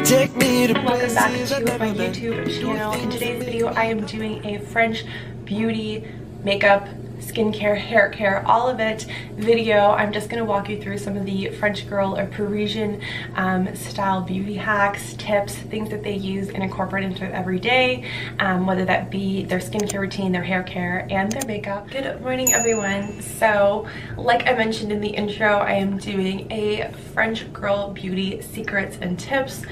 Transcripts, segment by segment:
Take me to Welcome back to my YouTube channel. In today's video, I am doing a French beauty, makeup, skincare, hair care, all of it video. I'm just going to walk you through some of the French girl or Parisian style beauty hacks, tips, things that they use and incorporate into their everyday, whether that be their skincare routine, their hair care, and their makeup. Good morning, everyone. So, like I mentioned in the intro, I am doing a French girl beauty secrets and tips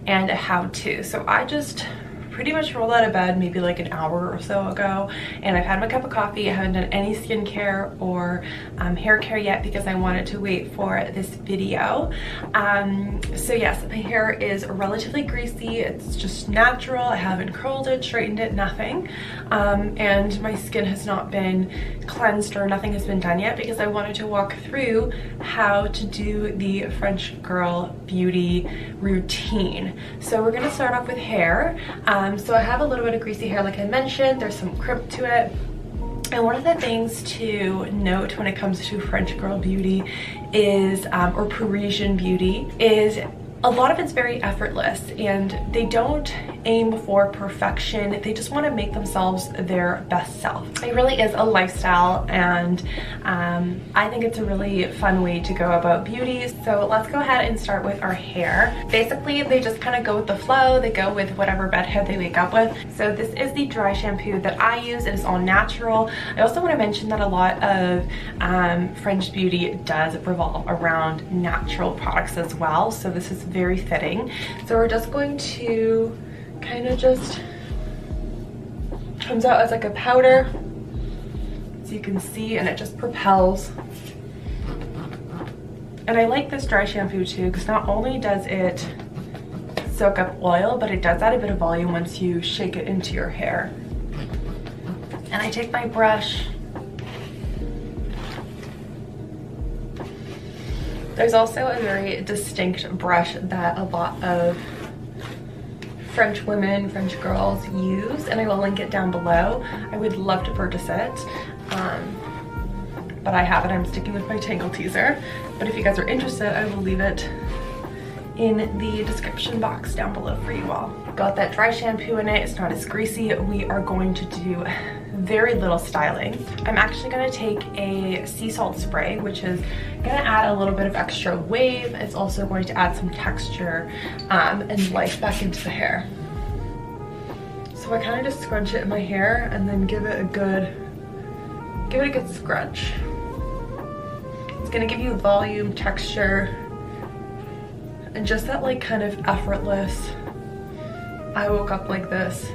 and a how-to. So I just pretty much rolled out of bed maybe like an hour or so ago, and I've had my cup of coffee. I haven't done any skincare or hair care yet because I wanted to wait for this video. So yes, my hair is relatively greasy. It's just natural. I haven't curled it, straightened it, nothing. And my skin has not been cleansed or nothing has been done yet because I wanted to walk through how to do the French girl beauty routine. So we're gonna start off with hair. So I have a little bit of greasy hair, like I mentioned. There's some crimp to it. And one of the things to note when it comes to French girl beauty is, or Parisian beauty, is a lot of it's very effortless, and they don't aim for perfection. They just want to make themselves their best self. It really is a lifestyle, and I think it's a really fun way to go about beauty. So let's go ahead and start with our hair. Basically, they just kind of go with the flow. They go with whatever bed head they wake up with. So this is the dry shampoo that I use. It is all natural. I also want to mention that a lot of French beauty does revolve around natural products as well. So this is very fitting. So we're just going to kind of just comes out as like a powder, as you can see, and it just propels. And I like this dry shampoo too because not only does it soak up oil, but it does add a bit of volume once you shake it into your hair. And I take my brush. There's also a very distinct brush that a lot of French women, French girls use, and I will link it down below. I would love to purchase it, but I haven't. I'm sticking with my Tangle Teaser. But if you guys are interested, I will leave it in the description box down below for you all. Got that dry shampoo in it. It's not as greasy. We are going to do very little styling. I'm actually going to take a sea salt spray, which is going to add a little bit of extra wave. It's also going to add some texture and life back into the hair. So I kind of just scrunch it in my hair and then give it a good scrunch. It's going to give you volume, texture, and just that like kind of effortless, I woke up like this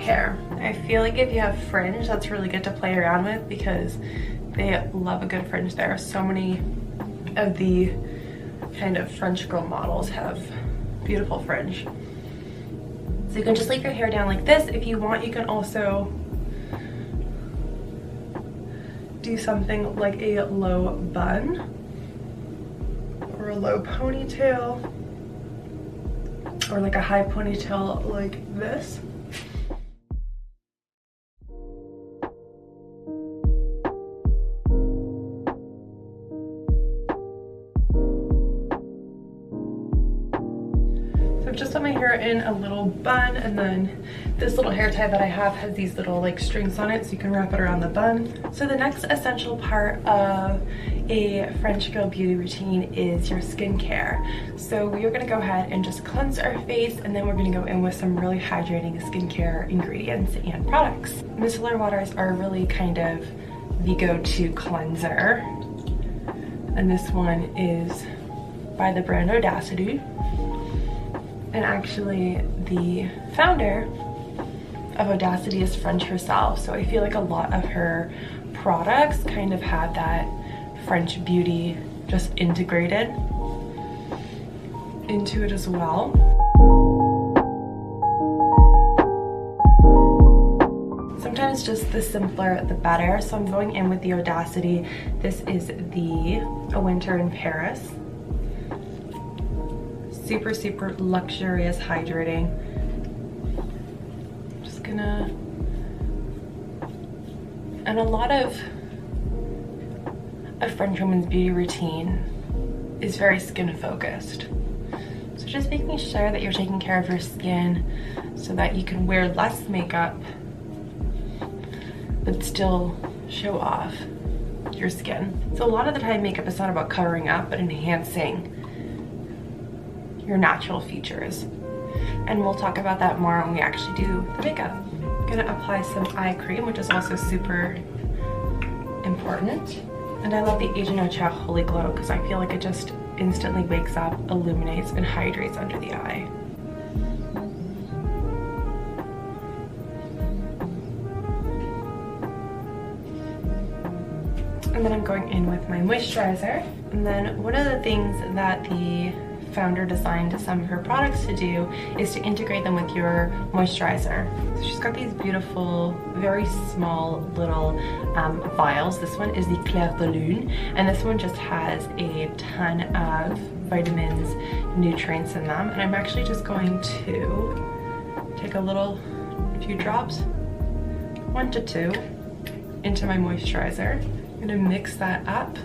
hair. I feel like if you have fringe, that's really good to play around with because they love a good fringe. There are so many of the kind of French girl models have beautiful fringe. So you can just leave your hair down like this. If you want, you can also do something like a low bun or a low ponytail, or like a high ponytail like this. Just put my hair in a little bun, and then this little hair tie that I have has these little like strings on it, so you can wrap it around the bun. So the next essential part of a French girl beauty routine is your skincare. So we are going to go ahead and just cleanse our face, and then we're going to go in with some really hydrating skincare ingredients and products. Micellar waters are really kind of the go-to cleanser, and this one is by the brand Audacity. And actually, the founder of Audacity is French herself, so I feel like a lot of her products kind of have that French beauty just integrated into it as well. Sometimes just the simpler the better, so I'm going in with the Audacity. This is the A Winter in Paris. Super, super luxurious, hydrating. Just gonna, and a lot of a French woman's beauty routine is very skin focused. So just making sure that you're taking care of your skin so that you can wear less makeup but still show off your skin. So a lot of the time makeup is not about covering up but enhancing your natural features. And we'll talk about that more when we actually do the makeup. I'm gonna apply some eye cream, which is also super important. And I love the Asian Ocha Holy Glow because I feel like it just instantly wakes up, illuminates, and hydrates under the eye. And then I'm going in with my moisturizer. And then one of the things that the founder designed some of her products to do is to integrate them with your moisturizer. So she's got these beautiful, very small little vials. This one is the Clair de Lune, and this one just has a ton of vitamins, nutrients in them. And I'm actually just going to take a few drops, 1 to 2, into my moisturizer. I'm gonna mix that up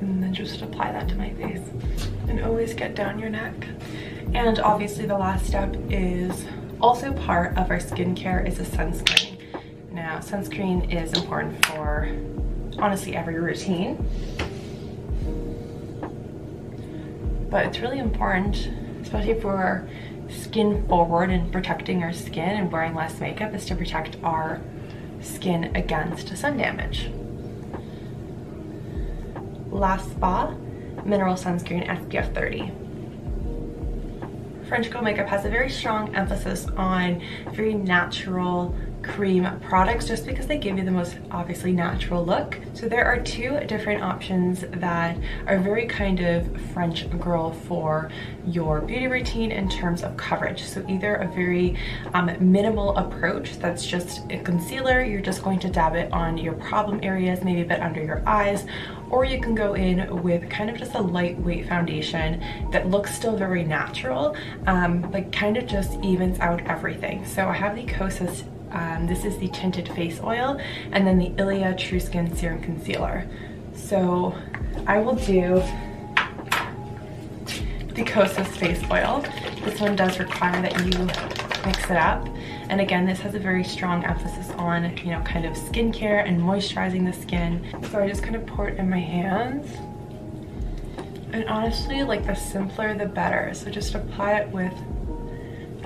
and then just apply that to my face. And always get down your neck. And obviously the last step is also part of our skincare is a sunscreen. Now, sunscreen is important for honestly every routine, but it's really important, especially if we're skin forward and protecting our skin and wearing less makeup, is to protect our skin against sun damage. Last Spa Mineral Sunscreen SPF 30. French Girl Makeup has a very strong emphasis on very natural cream products just because they give you the most obviously natural look. So there are 2 different options that are very kind of French girl for your beauty routine in terms of coverage. So either a very minimal approach that's just a concealer, you're just going to dab it on your problem areas, maybe a bit under your eyes, or you can go in with kind of just a lightweight foundation that looks still very natural, but kind of just evens out everything. So I have the Kosas, this is the tinted face oil, and then the Ilia True Skin Serum Concealer. So I will do the Kosas face oil. This one does require that you mix it up. And again, this has a very strong emphasis on, you know, kind of skincare and moisturizing the skin. So I just kind of pour it in my hands. And honestly, like the simpler the better. So just apply it with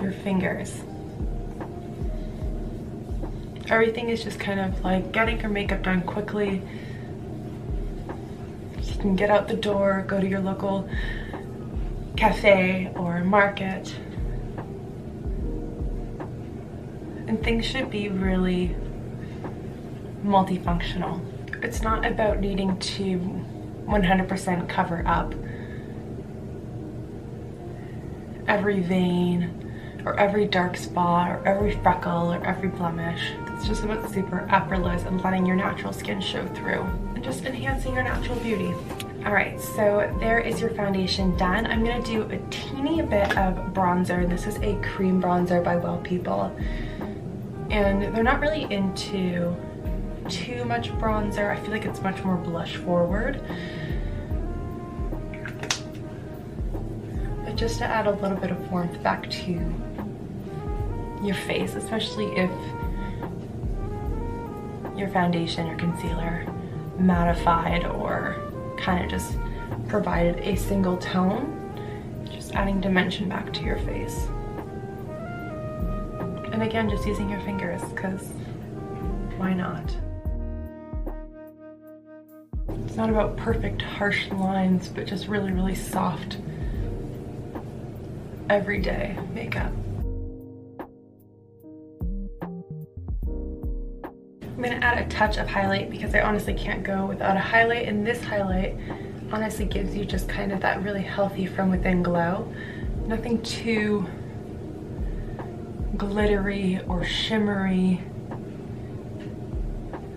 your fingers. Everything is just kind of like getting your makeup done quickly. You can get out the door, go to your local cafe or market. And things should be really multifunctional. It's not about needing to 100% cover up every vein or every dark spot or every freckle or every blemish. It's just about super effortless and letting your natural skin show through and just enhancing your natural beauty. All right, so there is your foundation done. I'm gonna do a teeny bit of bronzer. This is a cream bronzer by Well People. And they're not really into too much bronzer. I feel like it's much more blush forward. But just to add a little bit of warmth back to your face, especially if your foundation or concealer mattified or kind of just provided a single tone, just adding dimension back to your face. And again, just using your fingers, because why not? It's not about perfect harsh lines, but just really, really soft, everyday makeup. I'm gonna add a touch of highlight because I honestly can't go without a highlight, and this highlight honestly gives you just kind of that really healthy from within glow. Nothing too glittery or shimmery,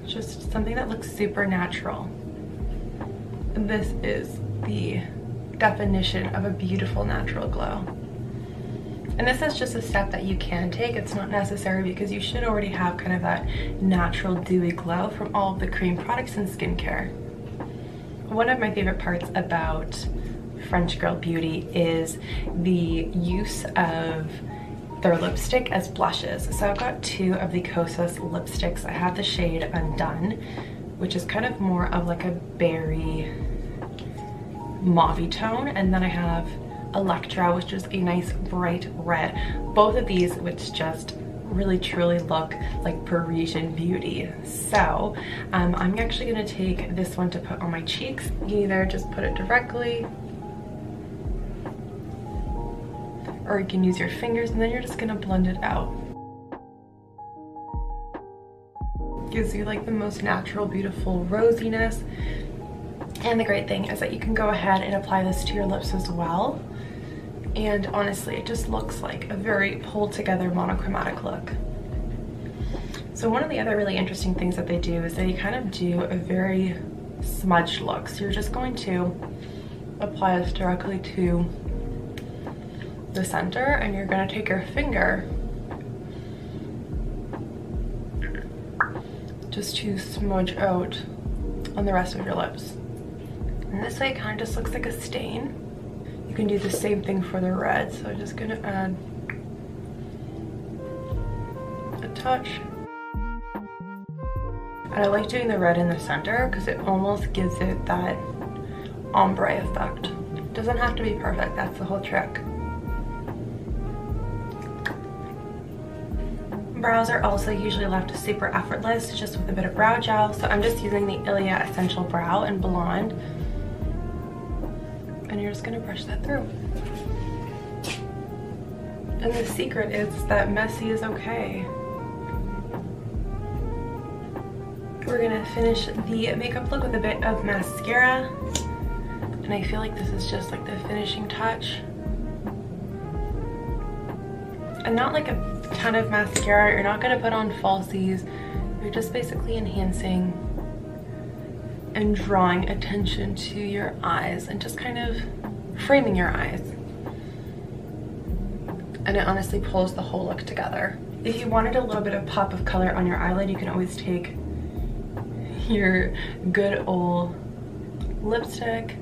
just something that looks super natural. And this is the definition of a beautiful natural glow. And this is just a step that you can take. It's not necessary because you should already have kind of that natural dewy glow from all of the cream products and skincare. One of my favorite parts about French girl beauty is the use of their lipstick as blushes. So I've got two of the Kosas lipsticks. I have the shade Undone, which is kind of more of like a berry mauve tone, and then I have Electra, which is a nice bright red. Both of these which just really truly look like Parisian beauty. So I'm actually going to take this one to put on my cheeks. You can either just put it directly, or you can use your fingers, and then you're just going to blend it out. Gives you like the most natural, beautiful rosiness. And the great thing is that you can go ahead and apply this to your lips as well. And honestly, it just looks like a very pulled together monochromatic look. So one of the other really interesting things that they do is they kind of do a very smudged look. So you're just going to apply this directly to the center, and you're going to take your finger just to smudge out on the rest of your lips. And this way it kind of just looks like a stain. You can do the same thing for the red. So I'm just gonna add a touch. And I like doing the red in the center because it almost gives it that ombre effect. It doesn't have to be perfect, that's the whole trick. Brows are also usually left super effortless, just with a bit of brow gel. So I'm just using the Ilia Essential Brow in Blonde. And you're just gonna brush that through. And the secret is that messy is okay. We're gonna finish the makeup look with a bit of mascara. And I feel like this is just like the finishing touch. And not like a ton of mascara. You're not gonna put on falsies. You're just basically enhancing and drawing attention to your eyes and just kind of framing your eyes. And it honestly pulls the whole look together. If you wanted a little bit of pop of color on your eyelid, you can always take your good old lipstick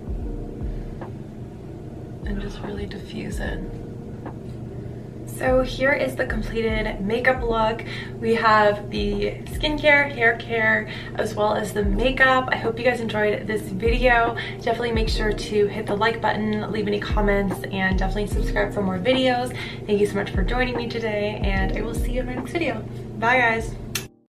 and just really diffuse it. So here is the completed makeup look. We have the skincare, hair care, as well as the makeup. I hope you guys enjoyed this video. Definitely make sure to hit the like button, leave any comments, and definitely subscribe for more videos. Thank you so much for joining me today, and I will see you in my next video. Bye guys.